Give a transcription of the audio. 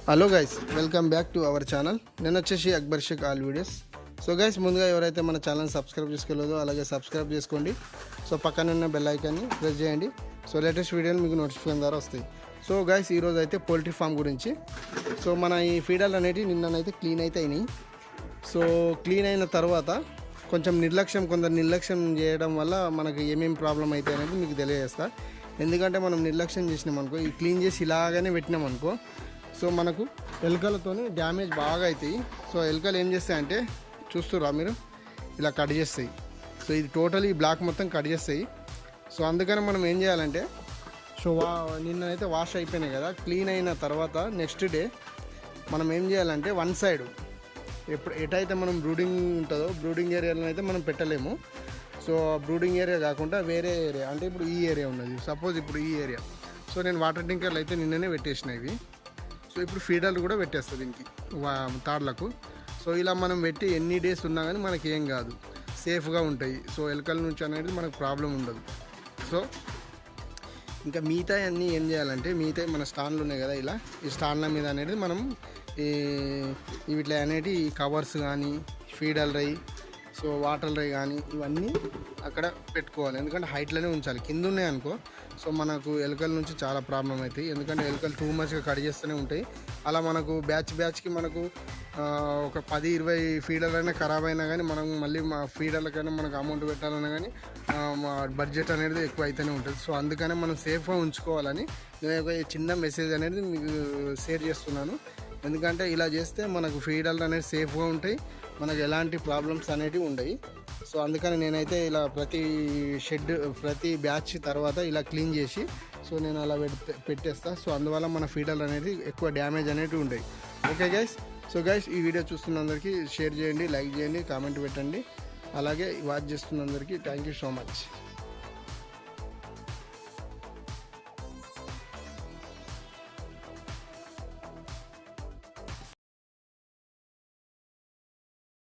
Hello guys, welcome back to our channel. నేను వచ్చేసి Akbar Shaik all videos. So guys, ముందుగా ఎవరైతే మన ఛానల్ సబ్స్క్రైబ్ చేసుకోలేదో అలాగే సబ్స్క్రైబ్ చేసుకోండి. సో పక్కన ఉన్న బెల్ ఐకాన్ని ప్రెస్ చేయండి. సో లేటెస్ట్ వీడియోలు మీకు నోటిఫికేషన్ ద్వారా వస్తాయి. సో గైస్, ఈరోజు అయితే పోల్ట్రీ ఫామ్ గురించి. సో మన ఈ ఫీడర్లు అనేవి నిన్ననైతే క్లీన్ అయితే అయినాయి. సో క్లీన్ అయిన తర్వాత కొందరు నిర్లక్ష్యం చేయడం వల్ల మనకు ఏమేమి ప్రాబ్లం అవుతాయి అనేది మీకు తెలియజేస్తా. ఎందుకంటే మనం నిర్లక్ష్యం చేసినాం అనుకో, ఈ క్లీన్ చేసి ఇలాగానే పెట్టినాం అనుకో, సో మనకు ఎలుకలతోనే డ్యామేజ్ బాగా అవుతాయి. సో ఎలుకలు ఏం చేస్తాయంటే చూస్తురా మీరు, ఇలా కట్ చేస్తాయి. సో ఇది టోటలీ బ్లాక్ మొత్తం కట్ చేస్తాయి. సో అందుకని మనం ఏం చేయాలంటే, సో నిన్నైతే వాష్ అయిపోయినాయి కదా, క్లీన్ అయిన తర్వాత నెక్స్ట్ డే మనం ఏం చేయాలంటే వన్ సైడ్ ఎటైతే మనం బ్రూడింగ్ ఉంటుందో బ్రూడింగ్ ఏరియాలో అయితే మనం పెట్టలేము. సో బ్రూడింగ్ ఏరియా కాకుండా వేరే ఏరియా, అంటే ఇప్పుడు ఈ ఏరియా ఉన్నది, సపోజ్ ఇప్పుడు ఈ ఏరియా. సో నేను వాటర్ ట్యాంకర్లు అయితే నిన్ననే పెట్టేసిన ఇవి. సో ఇప్పుడు ఫీడర్లు కూడా పెట్టేస్తుంది దీనికి తాడ్లకు. సో ఇలా మనం పెట్టి ఎన్ని డేస్ ఉన్నా కానీ మనకి ఏం కాదు, సేఫ్గా ఉంటాయి. సో ఎలుకల నుంచి అనేది మనకు ప్రాబ్లం ఉండదు. సో ఇంకా మిగతా అన్నీ ఏం చేయాలంటే, మిగతా మన స్టాండ్లు ఉన్నాయి కదా, ఇలా ఈ స్టాండ్ల మీద అనేది మనం వీటిలో అనేటి కవర్స్ కానీ ఫీడర్ రై, సో వాటర్ రై కానీ ఇవన్నీ అక్కడ పెట్టుకోవాలి. ఎందుకంటే హైట్లోనే ఉంచాలి. కింద ఉన్నాయి అనుకో, సో మనకు ఎలుకల నుంచి చాలా ప్రాబ్లం అవుతాయి. ఎందుకంటే ఎలుకలు టూ మచ్గా కట్ చేస్తూనే ఉంటాయి. అలా మనకు బ్యాచ్కి మనకు ఒక 10-20 ఫీడర్లు అయినా ఖరాబ్ అయినా కానీ మనం మళ్ళీ మా ఫీడర్లకైనా మనకు అమౌంట్ పెట్టాలన్నా కానీ మా బడ్జెట్ అనేది ఎక్కువ అయితేనే ఉంటుంది. సో అందుకనే మనం సేఫ్గా ఉంచుకోవాలని నేను ఒక చిన్న మెసేజ్ అనేది మీకు షేర్ చేస్తున్నాను. ఎందుకంటే ఇలా చేస్తే మనకు ఫీడర్లు అనేది సేఫ్గా ఉంటాయి, మనకు ఎలాంటి ప్రాబ్లమ్స్ అనేటివి ఉండవు. సో అందుకని నేనైతే ఇలా ప్రతి బ్యాచ్ తర్వాత ఇలా క్లీన్ చేసి సో నేను అలా పెట్టేస్తాను. సో అందువల్ల మన ఫీడర్లు అనేది ఎక్కువ డ్యామేజ్ అనేవి ఉంటాయి. ఓకే గైస్, సో గైస్ ఈ వీడియో చూస్తున్న అందరికీ షేర్ చేయండి, లైక్ చేయండి, కామెంట్ పెట్టండి. అలాగే వాచ్ చేస్తున్న అందరికీ థ్యాంక్ యూ సో మచ్.